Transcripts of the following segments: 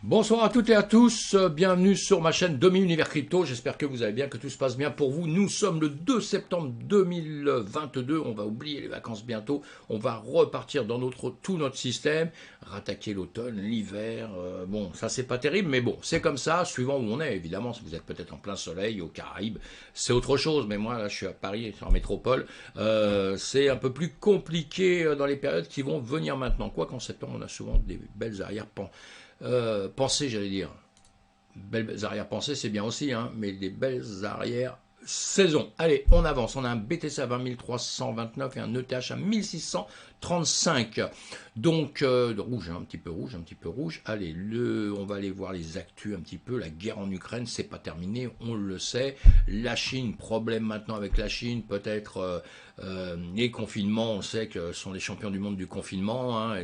Bonsoir à toutes et à tous, bienvenue sur ma chaîne Demi-Univers Crypto, j'espère que vous allez bien, que tout se passe bien pour vous. Nous sommes le 2 septembre 2022, on va oublier les vacances bientôt, on va repartir dans tout notre système, rattaquer l'automne, l'hiver, bon ça c'est pas terrible mais bon c'est comme ça, suivant où on est évidemment, si vous êtes peut-être en plein soleil, aux Caraïbes, c'est autre chose, mais moi là je suis à Paris, en métropole, c'est un peu plus compliqué dans les périodes qui vont venir maintenant, quoi qu'en septembre on a souvent des belles arrière-pensées. Pensée, j'allais dire. Belles arrière-pensées, c'est bien aussi, hein, mais des belles arrière-saisons. Allez, on avance. On a un BTC à 20 329 et un ETH à 1635. Donc, rouge, hein, un petit peu rouge, un petit peu rouge. Allez, on va aller voir les actus un petit peu. La guerre en Ukraine, c'est pas terminé, on le sait. La Chine, problème maintenant avec la Chine, peut-être les confinements, on sait que ce sont les champions du monde du confinement, hein,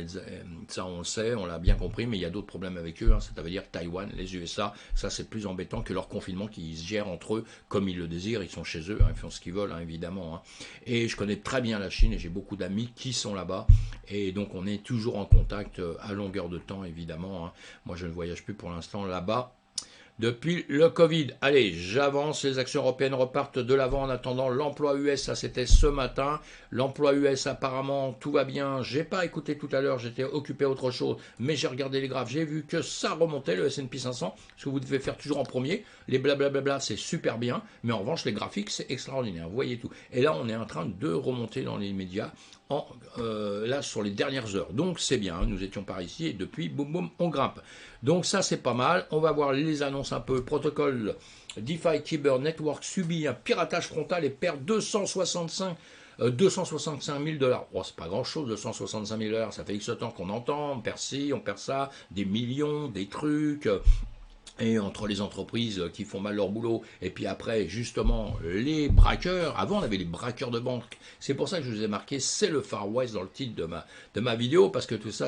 ça on le sait, on l'a bien compris, mais il y a d'autres problèmes avec eux, hein, ça veut dire Taïwan, les USA, ça c'est plus embêtant que leur confinement qu'ils se gèrent entre eux comme ils le désirent, ils sont chez eux, hein, ils font ce qu'ils veulent, hein, évidemment. Hein. Et je connais très bien la Chine et j'ai beaucoup d'amis qui sont là-bas, et donc on est toujours en contact à longueur de temps, évidemment. Hein. Moi je ne voyage plus pour l'instant là-bas, depuis le Covid. Allez, j'avance, les actions européennes repartent de l'avant en attendant l'emploi US, ça c'était ce matin. L'emploi US apparemment tout va bien, j'ai pas écouté tout à l'heure, j'étais occupé à autre chose, mais j'ai regardé les graphes, j'ai vu que ça remontait, le S&P 500, ce que vous devez faire toujours en premier, les blablabla c'est super bien, mais en revanche les graphiques c'est extraordinaire, vous voyez tout. Et là on est en train de remonter dans les médias, là sur les dernières heures. Donc c'est bien, nous étions par ici et depuis, boum boum, on grimpe. Donc ça c'est pas mal, on va voir les annonces un peu. Protocole DeFi Kyber Network subit un piratage frontal et perd 265 $. Oh, c'est pas grand chose, 265 000 $. Ça fait X temps qu'on entend, on perd ci, on perd ça, des millions, des trucs. Et entre les entreprises qui font mal leur boulot, et puis après, justement, les braqueurs, avant on avait les braqueurs de banque, c'est pour ça que je vous ai marqué, c'est le Far West dans le titre de ma vidéo, parce que tout ça,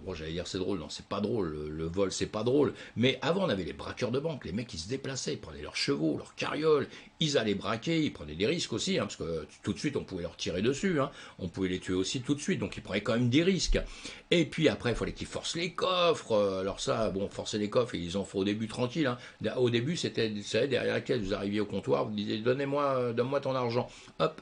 bon j'allais dire c'est drôle, non c'est pas drôle, le vol c'est pas drôle, mais avant on avait les braqueurs de banque, les mecs qui se déplaçaient, ils prenaient leurs chevaux, leurs carrioles, ils allaient braquer, ils prenaient des risques aussi, hein, parce que tout de suite on pouvait leur tirer dessus, hein, on pouvait les tuer aussi tout de suite, donc ils prenaient quand même des risques, et puis après il fallait qu'ils forcent les coffres, alors ça, bon, forcer les coffres, et ils ont fait au début tranquille, hein. Au début c'était, vous savez, derrière la caisse, vous arriviez au comptoir, vous disiez donne-moi ton argent, hop,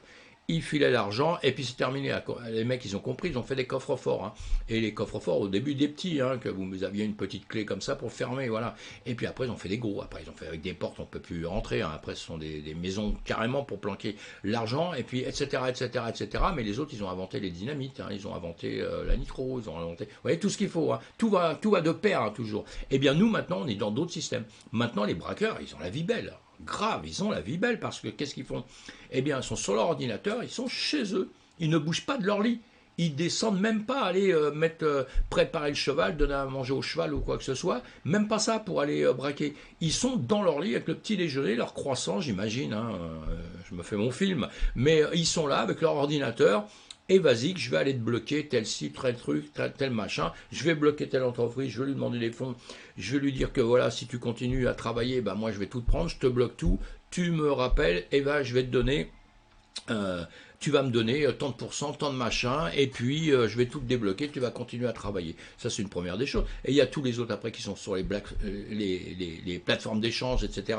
ils filaient l'argent et puis c'est terminé. Les mecs, ils ont compris, ils ont fait des coffres forts. Hein. Et les coffres forts, au début, des petits, hein, que vous aviez une petite clé comme ça pour fermer, voilà. Et puis après, ils ont fait des gros. Après, ils ont fait avec des portes, on ne peut plus rentrer. Hein. Après, ce sont des maisons carrément pour planquer l'argent, et puis etc., etc., etc. Mais les autres, ils ont inventé les dynamites, hein. Ils ont inventé la nitro, ils ont inventé, vous voyez, tout ce qu'il faut. Hein. Tout va de pair, hein, toujours. Eh bien, nous, maintenant, on est dans d'autres systèmes. Maintenant, les braqueurs, ils ont la vie belle. Grave, ils ont la vie belle parce que qu'est-ce qu'ils font? Eh bien, ils sont sur leur ordinateur, ils sont chez eux, ils ne bougent pas de leur lit. Ils descendent même pas aller préparer le cheval, donner à manger au cheval ou quoi que ce soit, même pas ça pour aller braquer. Ils sont dans leur lit avec le petit déjeuner, leur croissant, j'imagine, hein, je me fais mon film, mais ils sont là avec leur ordinateur, et vas-y, que je vais aller te bloquer tel site, tel truc, tel machin, je vais bloquer telle entreprise, je vais lui demander des fonds, je vais lui dire que voilà, si tu continues à travailler, ben moi je vais tout te prendre, je te bloque tout, tu me rappelles, et ben je vais te donner euh, tu vas me donner tant de pourcents, tant de machin, et puis je vais tout te débloquer, tu vas continuer à travailler. Ça, c'est une première des choses. Et il y a tous les autres après qui sont sur les plateformes d'échange, etc.,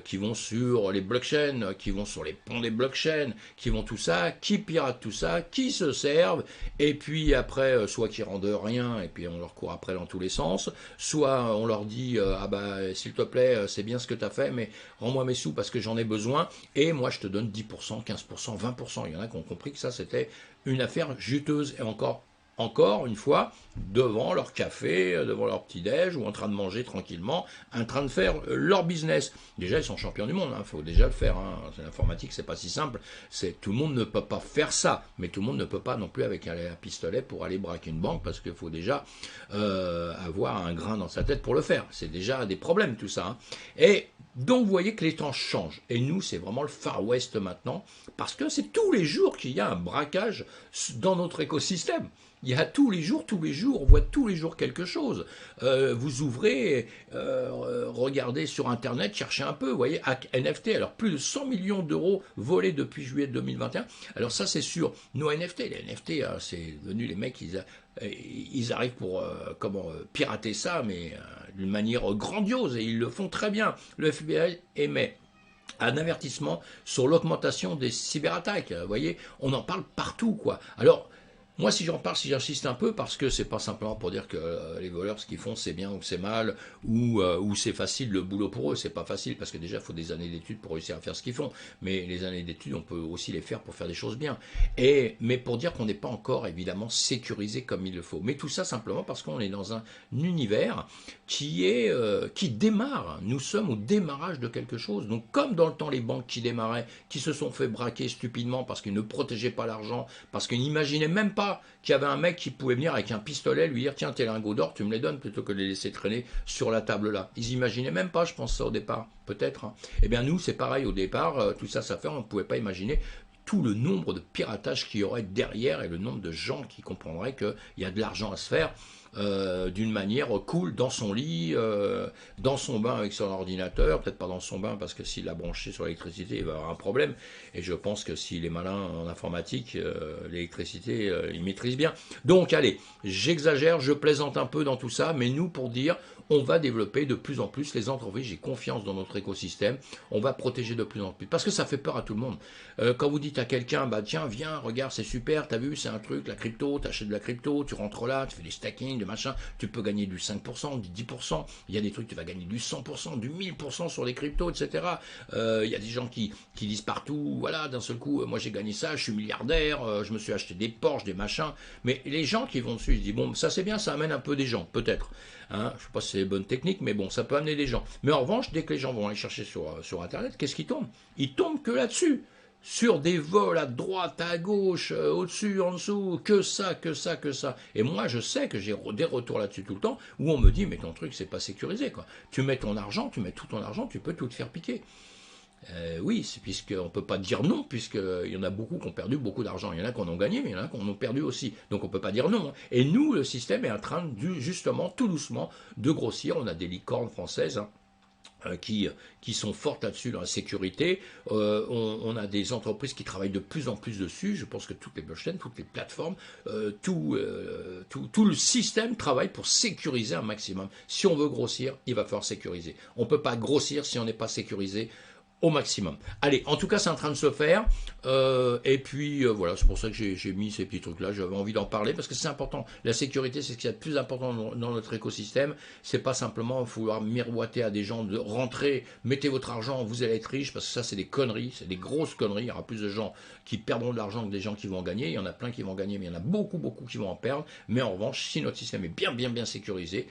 qui vont sur les blockchains, qui vont sur les ponts des blockchains, qui vont tout ça, qui piratent tout ça, qui se servent, et puis après, soit qui rendent rien, et puis on leur court après dans tous les sens, soit on leur dit, ah bah, s'il te plaît, c'est bien ce que tu as fait, mais rends-moi mes sous parce que j'en ai besoin, et moi je te donne 10%, 15%, 20%. Il y en a qui ont compris que ça c'était une affaire juteuse. Et encore une fois, devant leur café, devant leur petit-déj, ou en train de manger tranquillement, en train de faire leur business. Déjà, ils sont champions du monde, il faut déjà le faire. Hein. L'informatique, c'est pas si simple. Tout le monde ne peut pas faire ça, mais tout le monde ne peut pas non plus avec un pistolet pour aller braquer une banque, parce qu'il faut déjà avoir un grain dans sa tête pour le faire. C'est déjà des problèmes tout ça. Hein. Et donc vous voyez que les temps changent. Et nous, c'est vraiment le Far West maintenant, parce que c'est tous les jours qu'il y a un braquage dans notre écosystème. Il y a tous les jours, on voit tous les jours quelque chose. Vous ouvrez, regardez sur Internet, cherchez un peu, vous voyez, hack NFT, alors plus de 100 millions d'euros volés depuis juillet 2021. Alors ça, c'est sur nos NFT. Les NFT, c'est devenu les mecs, ils arrivent pour pirater ça, mais d'une manière grandiose, et ils le font très bien. Le FBI émet un avertissement sur l'augmentation des cyberattaques. Vous voyez, on en parle partout, quoi. Alors, moi, si j'en parle, si j'insiste un peu, parce que c'est pas simplement pour dire que les voleurs, ce qu'ils font, c'est bien ou c'est mal, ou c'est facile le boulot pour eux. C'est pas facile, parce que déjà, il faut des années d'études pour réussir à faire ce qu'ils font. Mais les années d'études, on peut aussi les faire pour faire des choses bien. Mais pour dire qu'on n'est pas encore, évidemment, sécurisé comme il le faut. Mais tout ça, simplement parce qu'on est dans un univers qui démarre. Nous sommes au démarrage de quelque chose. Donc, comme dans le temps, les banques qui démarraient, qui se sont fait braquer stupidement parce qu'ils ne protégeaient pas l'argent, parce qu'ils n'imaginaient même pas qu'il y avait un mec qui pouvait venir avec un pistolet, lui dire tiens, tes lingots d'or, tu me les donnes, plutôt que de les laisser traîner sur la table là. Ils imaginaient même pas, je pense, ça au départ, peut-être. Hein. Eh bien nous, c'est pareil au départ, tout ça fait, on ne pouvait pas imaginer tout le nombre de piratages qu'il y aurait derrière et le nombre de gens qui comprendraient qu'il y a de l'argent à se faire d'une manière cool, dans son lit, dans son bain avec son ordinateur, peut-être pas dans son bain parce que s'il l'a branché sur l'électricité, il va avoir un problème. Et je pense que s'il est malin en informatique, l'électricité, il maîtrise bien. Donc allez, j'exagère, je plaisante un peu dans tout ça, mais nous pour dire, on va développer de plus en plus les entreprises, j'ai confiance dans notre écosystème, on va protéger de plus en plus, parce que ça fait peur à tout le monde. Quand vous dites à quelqu'un, bah tiens, viens, regarde, c'est super, t'as vu, c'est un truc, la crypto, t'achètes de la crypto, tu rentres là, tu fais des stacking, de machin, tu peux gagner du 5%, du 10%, il y a des trucs, tu vas gagner du 100%, du 1000% sur les cryptos, etc. Il y a des gens qui disent partout, voilà, d'un seul coup, moi j'ai gagné ça, je suis milliardaire, je me suis acheté des Porsche, des machins, mais les gens qui vont dessus, ils se disent, bon, ça c'est bien, ça amène un peu des gens, peut-être. Hein, je ne sais pas si c'est les bonnes techniques, mais bon, ça peut amener des gens. Mais en revanche, dès que les gens vont aller chercher sur Internet, qu'est-ce qui tombe? Ils tombent que là-dessus. Sur des vols à droite, à gauche, au-dessus, en dessous, que ça, que ça, que ça. Et moi, je sais que j'ai des retours là-dessus tout le temps, où on me dit, mais ton truc, c'est pas sécurisé, quoi. Tu mets ton argent, tu mets tout ton argent, tu peux tout te faire piquer. Oui, puisqu'on ne peut pas dire non, puisqu'il y en a beaucoup qui ont perdu beaucoup d'argent. Il y en a qui en ont gagné, mais il y en a qui en ont perdu aussi. Donc on ne peut pas dire non. Hein. Et nous, le système est en train, justement, tout doucement, de grossir. On a des licornes françaises. Hein, qui sont fortes là-dessus dans la sécurité. On a des entreprises qui travaillent de plus en plus dessus. Je pense que toutes les blockchains, toutes les plateformes, tout le système travaille pour sécuriser un maximum. Si on veut grossir, il va falloir sécuriser. On ne peut pas grossir si on n'est pas sécurisé au maximum. Allez, en tout cas, c'est en train de se faire. Et puis, voilà, c'est pour ça que j'ai mis ces petits trucs-là. J'avais envie d'en parler parce que c'est important. La sécurité, c'est ce qu'il y a de plus important dans notre écosystème. C'est pas simplement vouloir miroiter à des gens de rentrer, mettez votre argent, vous allez être riche, parce que ça, c'est des conneries, c'est des grosses conneries. Il y aura plus de gens qui perdront de l'argent que des gens qui vont en gagner. Il y en a plein qui vont gagner, mais il y en a beaucoup, beaucoup qui vont en perdre. Mais en revanche, si notre système est bien, bien, bien sécurisé,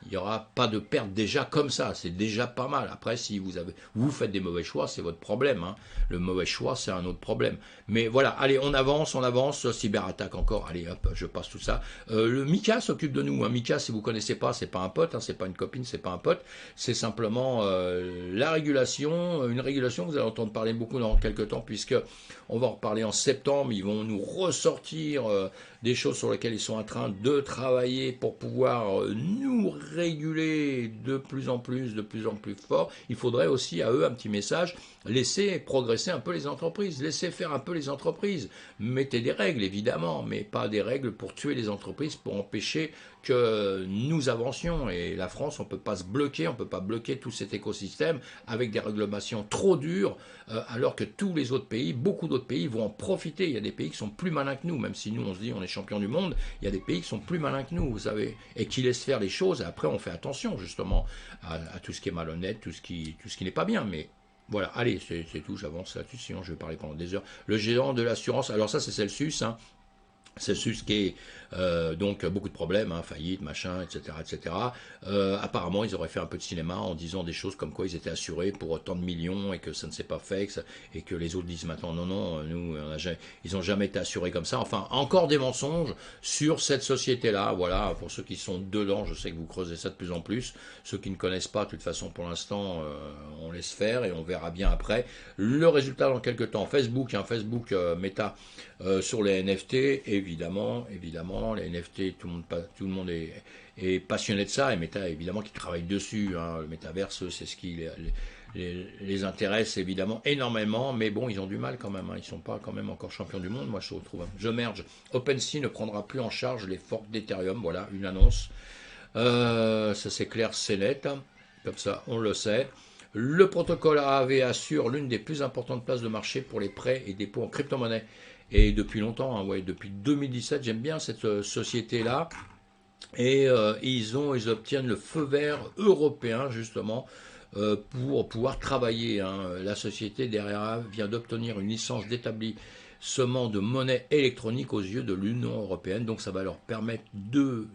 il n'y aura pas de perte déjà comme ça, c'est déjà pas mal. Après, si vous faites des mauvais choix, c'est votre problème. Hein. Le mauvais choix, c'est un autre problème. Mais voilà, allez, on avance, cyberattaque encore, allez hop, je passe tout ça. Le Mika s'occupe de nous. Hein. Mika, si vous ne connaissez pas, c'est pas un pote, hein, c'est pas une copine, c'est pas un pote, c'est simplement la régulation, une régulation, vous allez entendre parler beaucoup dans quelques temps, puisque on va en reparler en septembre, ils vont nous ressortir des choses sur lesquelles ils sont en train de travailler pour pouvoir nous réguler de plus en plus fort. Il faudrait aussi à eux un petit message, laisser progresser un peu les entreprises, laisser faire un peu les entreprises. Mettez des règles évidemment, mais pas des règles pour tuer les entreprises, pour empêcher que nous avancions. Et la France, on ne peut pas se bloquer, on ne peut pas bloquer tout cet écosystème avec des réglementations trop dures, alors que tous les autres pays, beaucoup d'autres pays vont en profiter. Il y a des pays qui sont plus malins que nous, même si nous on se dit on est champion du monde, il y a des pays qui sont plus malins que nous, vous savez, et qui laissent faire les choses, et après on fait attention justement à tout ce qui est malhonnête, tout ce qui n'est pas bien, mais voilà, allez, c'est tout, j'avance là-dessus, sinon je vais parler pendant des heures. Le géant de l'assurance, alors ça c'est Celsius, hein. Celsius qui est donc beaucoup de problèmes, hein, faillite, machin, etc. etc. Apparemment, ils auraient fait un peu de cinéma en disant des choses comme quoi ils étaient assurés pour tant de millions et que ça ne s'est pas fait, et que les autres disent maintenant non, non, nous, ils n'ont jamais été assurés comme ça. Enfin, encore des mensonges sur cette société-là. Voilà, pour ceux qui sont dedans, je sais que vous creusez ça de plus en plus. Ceux qui ne connaissent pas, de toute façon, pour l'instant, on laisse faire et on verra bien après. Le résultat dans quelques temps. Facebook, Meta sur les NFT, et évidemment, les NFT, tout le monde est passionné de ça, et Meta, évidemment, qui travaille dessus. Hein. Le métaverse, c'est ce qui les intéresse évidemment énormément, mais bon, ils ont du mal quand même. Hein. Ils ne sont pas quand même encore champions du monde, moi je trouve. Je merge. OpenSea ne prendra plus en charge les forks d'Ethereum. Voilà, une annonce. Ça c'est clair, c'est net. Comme ça, on le sait. Le protocole AAV assure l'une des plus importantes places de marché pour les prêts et dépôts en crypto-monnaie. Et depuis longtemps, hein, ouais, depuis 2017, j'aime bien cette société-là. Et ils obtiennent le feu vert européen, justement, pour pouvoir travailler. Hein. La société derrière vient d'obtenir une licence d'établissement de monnaie électronique aux yeux de l'Union européenne, donc ça va leur permettre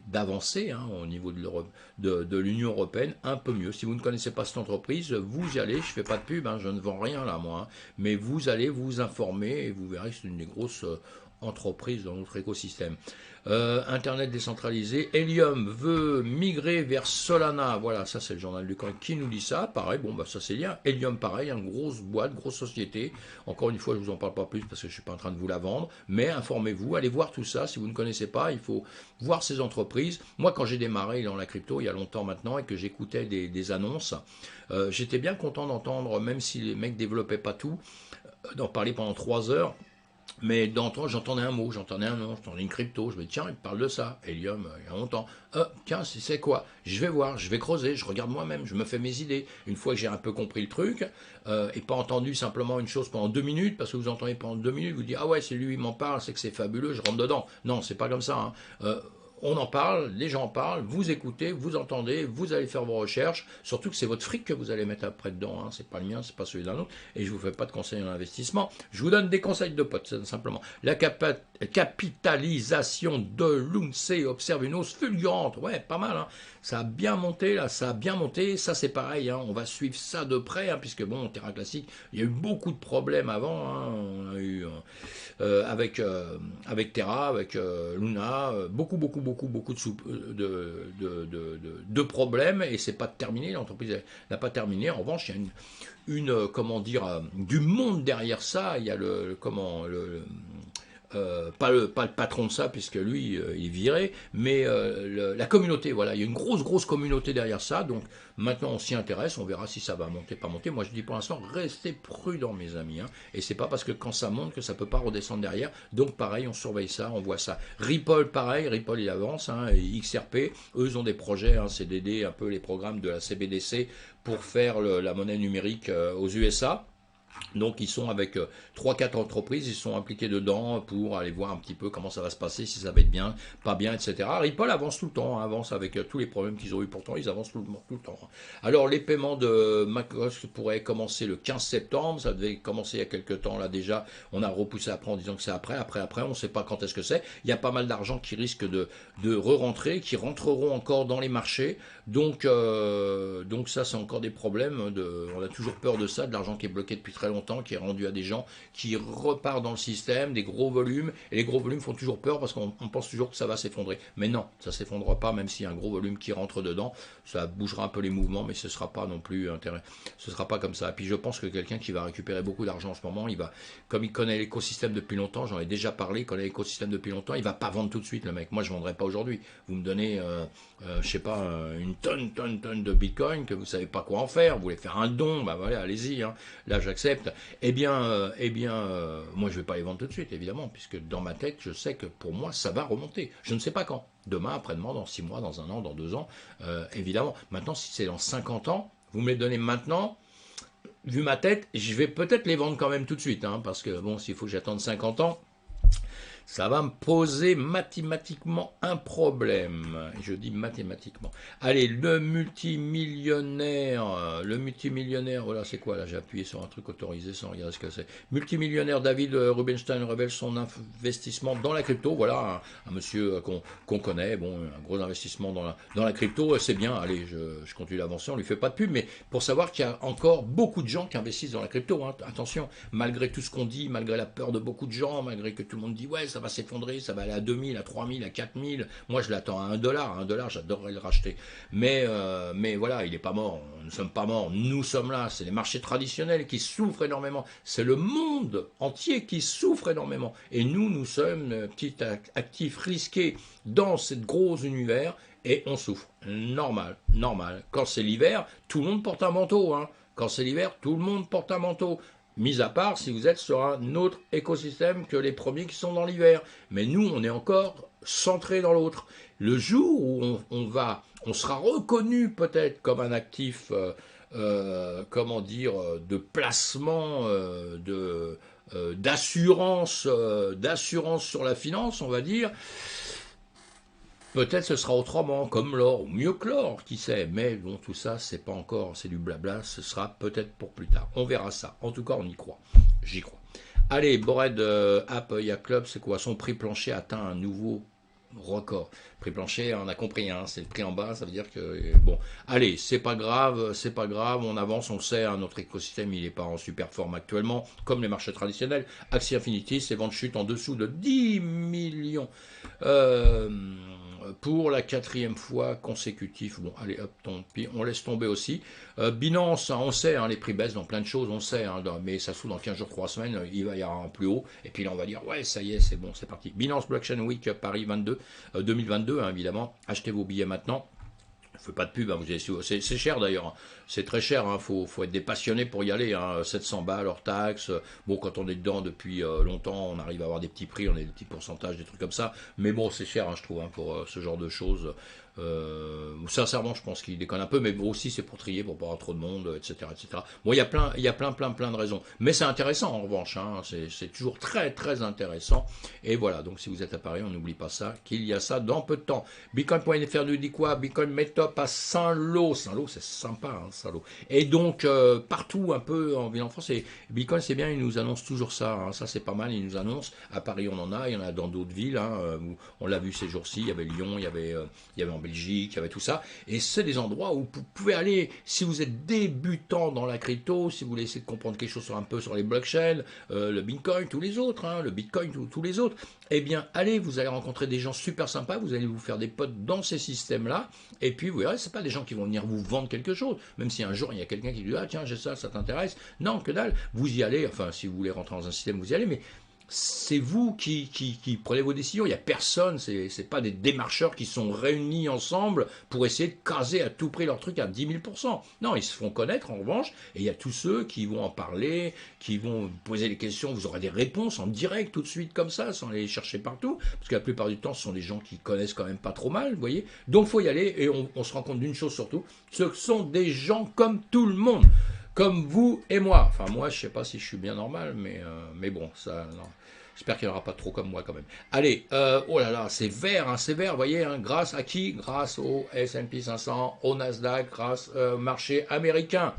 d'avancer hein, au niveau de l'Union européenne un peu mieux. Si vous ne connaissez pas cette entreprise, vous y allez, je ne fais pas de pub, hein, je ne vends rien là moi, hein, mais vous allez vous informer et vous verrez que c'est une des grosses entreprises dans notre écosystème. Internet décentralisé, Helium veut migrer vers Solana, voilà, ça c'est le journal du coin qui nous dit ça, pareil, bon bah ça c'est bien, Helium pareil, une grosse boîte, grosse société, encore une fois je vous en parle pas plus parce que je suis pas en train de vous la vendre, mais informez-vous, allez voir tout ça, si vous ne connaissez pas, il faut voir ces entreprises. Moi quand j'ai démarré dans la crypto il y a longtemps maintenant et que j'écoutais des annonces, j'étais bien content d'entendre, même si les mecs développaient pas tout, d'en parler pendant 3 heures. Mais d'entendre, j'entendais un mot, j'entendais un nom, j'entendais une crypto, je me dis tiens, il parle de ça, Helium, il y a longtemps. Tiens, c'est quoi? Je vais voir, je vais creuser, je regarde moi-même, je me fais mes idées. Une fois que j'ai un peu compris le truc, et pas entendu simplement une chose pendant 2 minutes, parce que vous entendez pendant 2 minutes, vous dites ah ouais, c'est lui, il m'en parle, c'est que c'est fabuleux, je rentre dedans. Non, c'est pas comme ça. Hein. On en parle, les gens en parlent, vous écoutez, vous entendez, vous allez faire vos recherches, surtout que c'est votre fric que vous allez mettre après dedans, hein. C'est pas le mien, c'est pas celui d'un autre, et je vous fais pas de conseils en investissement, je vous donne des conseils de potes, simplement. La capitalisation de l'UNCE observe une hausse fulgurante, ouais, pas mal, hein. Ça a bien monté, là, ça a bien monté, ça c'est pareil, hein. On va suivre ça de près, hein, puisque bon, Terra Classique, il y a eu beaucoup de problèmes avant, hein. On a eu avec Terra, avec Luna, beaucoup de problèmes, et c'est pas terminé, l'entreprise n'a pas terminé. En revanche, il y a comment dire, du monde derrière ça. Il y a pas le patron de ça, puisque lui, il est viré, mais la communauté, voilà, il y a une grosse communauté derrière ça, donc maintenant on s'y intéresse, on verra si ça va monter, pas monter. Moi je dis pour l'instant, restez prudents mes amis, hein, et c'est pas parce que quand ça monte que ça peut pas redescendre derrière, donc pareil, on surveille ça, on voit ça. Ripple, pareil, Ripple il avance, hein, et XRP, eux ils ont des projets, hein, c'est d'aider un peu les programmes de la CBDC pour faire la monnaie numérique aux USA. Donc ils sont avec 3-4 entreprises, ils sont impliqués dedans pour aller voir un petit peu comment ça va se passer, si ça va être bien, pas bien, etc. Ripple avance tout le temps, hein, avance avec tous les problèmes qu'ils ont eu pourtant, ils avancent tout le temps. Alors les paiements de MacOS pourraient commencer le 15 septembre, ça devait commencer il y a quelques temps là déjà, on a repoussé après en disant que c'est après, on ne sait pas quand est-ce que c'est. Il y a pas mal d'argent qui risque de re-rentrer, qui rentreront encore dans les marchés, donc ça c'est encore des problèmes, on a toujours peur de ça, de l'argent qui est bloqué depuis très longtemps, qui est rendu à des gens, qui repart dans le système, des gros volumes, et les gros volumes font toujours peur parce qu'on pense toujours que ça va s'effondrer. Mais non, ça ne s'effondrera pas, même s'il y a un gros volume qui rentre dedans, ça bougera un peu les mouvements, mais ce ne sera pas non plus ce sera pas comme ça. Et puis je pense que quelqu'un qui va récupérer beaucoup d'argent en ce moment, comme il connaît l'écosystème depuis longtemps, j'en ai déjà parlé, il connaît l'écosystème depuis longtemps, il va pas vendre tout de suite le mec. Moi je ne vendrai pas aujourd'hui. Vous me donnez, je sais pas, une tonne de bitcoin, que vous savez pas quoi en faire, vous voulez faire un don, bah voilà, allez-y, hein. Là j'accepte. Eh bien, moi je vais pas les vendre tout de suite, évidemment, puisque dans ma tête, je sais que pour moi, ça va remonter. Je ne sais pas quand. Demain, après-demain, dans 6 mois, dans 1 an, dans 2 ans, évidemment. Maintenant, si c'est dans 50 ans, vous me les donnez maintenant, vu ma tête, je vais peut-être les vendre quand même tout de suite, hein, parce que bon, s'il faut que j'attende 50 ans, ça va me poser mathématiquement un problème. Je dis mathématiquement. Allez, le multimillionnaire, voilà, c'est quoi là? J'ai appuyé sur un truc autorisé sans regarder ce que c'est. Multimillionnaire David Rubenstein révèle son investissement dans la crypto. Voilà, un monsieur qu'on connaît, bon, un gros investissement dans la crypto, c'est bien. Allez, je continue d'avancer, on lui fait pas de pub, mais pour savoir qu'il y a encore beaucoup de gens qui investissent dans la crypto, hein. Attention, malgré tout ce qu'on dit, malgré la peur de beaucoup de gens, malgré que tout le monde dit ouais, ça va s'effondrer, ça va aller à 2000, à 3000, à 4000. Moi, je l'attends à 1 $. 1 $, j'adorerais le racheter. Mais voilà, il n'est pas mort. Nous ne sommes pas morts. Nous sommes là. C'est les marchés traditionnels qui souffrent énormément. C'est le monde entier qui souffre énormément. Et nous sommes petits actifs risqués dans ce gros univers et on souffre. Normal, normal. Quand c'est l'hiver, tout le monde porte un manteau. Hein. Quand c'est l'hiver, tout le monde porte un manteau. Mis à part si vous êtes sur un autre écosystème que les premiers qui sont dans l'hiver. Mais nous, on est encore centré dans l'autre. Le jour où on sera reconnu peut-être comme un actif, comment dire, de placement, d'assurance sur la finance, on va dire. Peut-être ce sera autrement, comme l'or, ou mieux que l'or, qui sait. Mais bon, tout ça, c'est pas encore, c'est du blabla, ce sera peut-être pour plus tard. On verra ça. En tout cas, on y croit. J'y crois. Allez, Bored App Yacht Club, c'est quoi? Son prix plancher atteint un nouveau record. Prix plancher, on a compris, hein, c'est le prix en bas, ça veut dire que bon, allez, c'est pas grave, on avance, on le sait, hein, notre écosystème il est pas en super forme actuellement, comme les marchés traditionnels. Axie Infinity, ses ventes chutent en dessous de 10 millions pour la 4e fois consécutive. Bon, allez, hop, on laisse tomber aussi. Binance, on sait, hein, les prix baissent dans plein de choses, on sait, hein, mais ça se fout dans 15 jours, 3 semaines, il va y avoir un plus haut, et puis là on va dire, ouais, ça y est, c'est bon, c'est parti. Binance Blockchain Week Paris 2022, hein, évidemment, achetez vos billets maintenant. Je ne fais pas de pub, hein, c'est cher d'ailleurs, hein. C'est très cher, hein, faut être des passionnés pour y aller, hein, 700 balles hors taxe. Bon, quand on est dedans depuis longtemps, on arrive à avoir des petits prix, on a des petits pourcentages, des trucs comme ça, mais bon, c'est cher, hein, je trouve, hein, pour ce genre de choses. Sincèrement, je pense qu'il déconne un peu, mais bon, aussi c'est pour trier, pour pas avoir trop de monde, etc., etc. Bon, il y a plein de raisons, mais c'est intéressant en revanche, hein, c'est toujours très très intéressant. Et voilà, donc si vous êtes à Paris, on n'oublie pas ça, qu'il y a ça dans peu de temps. Bitcoin.fr nous dit quoi? Bitcoin met top à Saint-Lô. Saint-Lô, c'est sympa, hein, Saint-Lô. Et donc partout un peu en ville en France, et Bitcoin c'est bien, il nous annonce toujours ça, hein, ça c'est pas mal, il nous annonce. À Paris on en a, il y en a dans d'autres villes, hein, on l'a vu ces jours-ci, il y avait Lyon, il y avait en Belgique, il y avait tout ça, et c'est des endroits où vous pouvez aller, si vous êtes débutant dans la crypto, si vous voulez essayer de comprendre quelque chose un peu sur les blockchains, le Bitcoin, tous les autres, hein, le Bitcoin, tous les autres, eh bien allez, vous allez rencontrer des gens super sympas, vous allez vous faire des potes dans ces systèmes-là, et puis vous verrez, c'est pas des gens qui vont venir vous vendre quelque chose, même si un jour il y a quelqu'un qui dit, ah tiens, j'ai ça, ça t'intéresse, non, que dalle, vous y allez, enfin si vous voulez rentrer dans un système, vous y allez, mais c'est vous qui prenez vos décisions. Il n'y a personne, c'est pas des démarcheurs qui sont réunis ensemble pour essayer de caser à tout prix leur truc à 10 000%. Non, ils se font connaître en revanche, et il y a tous ceux qui vont en parler, qui vont poser des questions, vous aurez des réponses en direct tout de suite comme ça, sans les chercher partout, parce que la plupart du temps, ce sont des gens qui connaissent quand même pas trop mal, vous voyez. Donc, il faut y aller, et on se rend compte d'une chose surtout, ce sont des gens comme tout le monde. Comme vous et moi. Enfin, moi, je sais pas si je suis bien normal, mais bon, ça, non. J'espère qu'il n'y en aura pas trop comme moi quand même. Allez, oh là là, c'est vert, hein, c'est vert, vous voyez, hein, grâce à qui? Grâce au S&P 500, au Nasdaq, grâce au marché américain.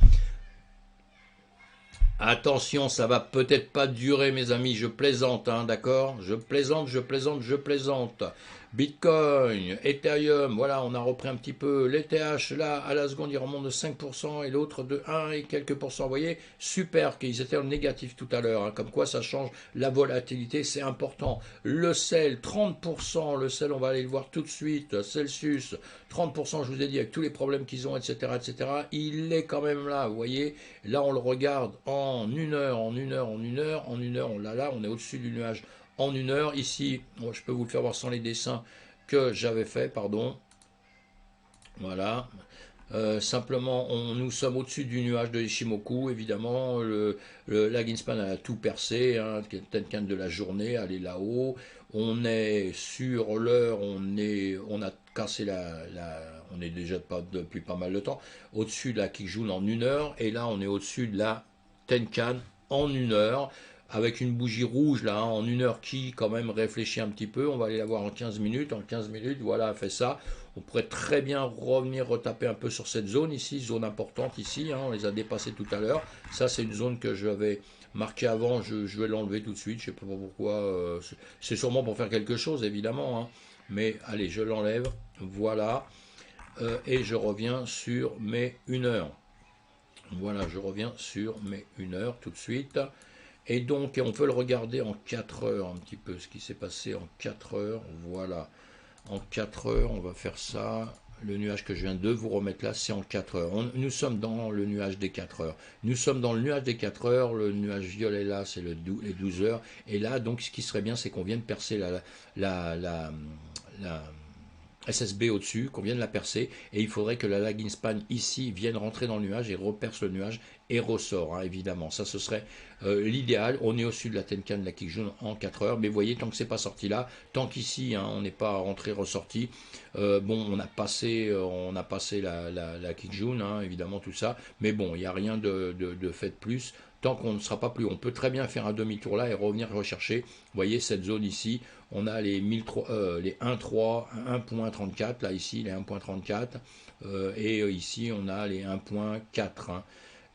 Attention, ça va peut-être pas durer, mes amis, je plaisante, hein, d'accord? Je plaisante. Bitcoin, Ethereum, voilà, on a repris un petit peu. L'ETH, là, à la seconde, il remonte de 5% et l'autre de 1 et quelques pourcents. Vous voyez, super, qu'ils étaient en négatif tout à l'heure, hein, comme quoi ça change la volatilité, c'est important. Le sel, 30%, le sel, on va aller le voir tout de suite. Celsius, 30%, je vous ai dit, avec tous les problèmes qu'ils ont, etc., etc., il est quand même là, vous voyez. Là, on le regarde en 1 heure, en 1 heure, en 1 heure, en 1 heure, on l'a là, on est au-dessus du nuage en 1 heure. Ici, moi, je peux vous le faire voir sans les dessins que j'avais fait, pardon. Voilà. Simplement, nous sommes au-dessus du nuage de Ishimoku, évidemment. La Ginspan a tout percé, hein, Tenkan de la journée, elle est là-haut. On est sur l'heure, on a cassé on est déjà depuis pas mal de temps, au-dessus de la Kijun en 1 heure, et là on est au-dessus de la Tenkan en 1 heure, avec une bougie rouge là, hein, en 1 heure qui quand même réfléchit un petit peu. On va aller la voir en 15 minutes. En 15 minutes, voilà, elle fait ça. On pourrait très bien revenir retaper un peu sur cette zone ici, zone importante ici, hein, on les a dépassés tout à l'heure. Ça, c'est une zone que je vais marquer avant, je vais l'enlever tout de suite, je ne sais pas pourquoi. C'est sûrement pour faire quelque chose, évidemment, hein. Mais allez, je l'enlève, voilà. Et je reviens sur mes 1 heure. Voilà, je reviens sur mes 1 heure tout de suite. Et donc, on peut le regarder en 4 heures, un petit peu, ce qui s'est passé en 4 heures. Voilà. En 4 heures, on va faire ça. Le nuage que je viens de vous remettre là, c'est en 4 heures. Nous sommes dans le nuage des 4 heures. Nous sommes dans le nuage des 4 heures. Le nuage violet là, c'est les 12 heures. Et là, donc, ce qui serait bien, c'est qu'on vienne percer la SSB au-dessus, qu'on vienne la percer, et il faudrait que la lagging span ici vienne rentrer dans le nuage et reperce le nuage et ressort, hein, évidemment. Ça, ce serait l'idéal. On est au-dessus de la Tenkan de la Kijun en 4 heures, mais vous voyez, tant que c'est pas sorti là, tant qu'ici, hein, on n'est pas rentré, ressorti, bon, on a passé la Kijun, hein, évidemment, tout ça, mais bon, il n'y a rien de fait de plus. Tant qu'on ne sera pas plus, on peut très bien faire un demi-tour là et revenir rechercher. Vous voyez cette zone ici, on a les 1.3, 1.34, là ici les 1.34, et ici on a les 1.4, hein,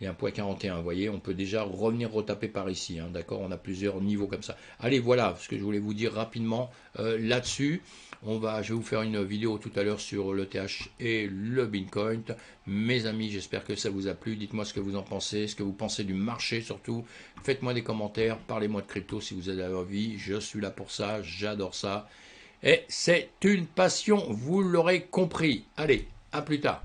les 1.41. Vous voyez, on peut déjà revenir retaper par ici, hein, d'accord. On a plusieurs niveaux comme ça. Allez, voilà ce que je voulais vous dire rapidement là-dessus. Je vais vous faire une vidéo tout à l'heure sur le TH et le Bitcoin. Mes amis, j'espère que ça vous a plu. Dites-moi ce que vous en pensez, ce que vous pensez du marché surtout. Faites-moi des commentaires, parlez-moi de crypto si vous avez envie. Je suis là pour ça, j'adore ça. Et c'est une passion, vous l'aurez compris. Allez, à plus tard.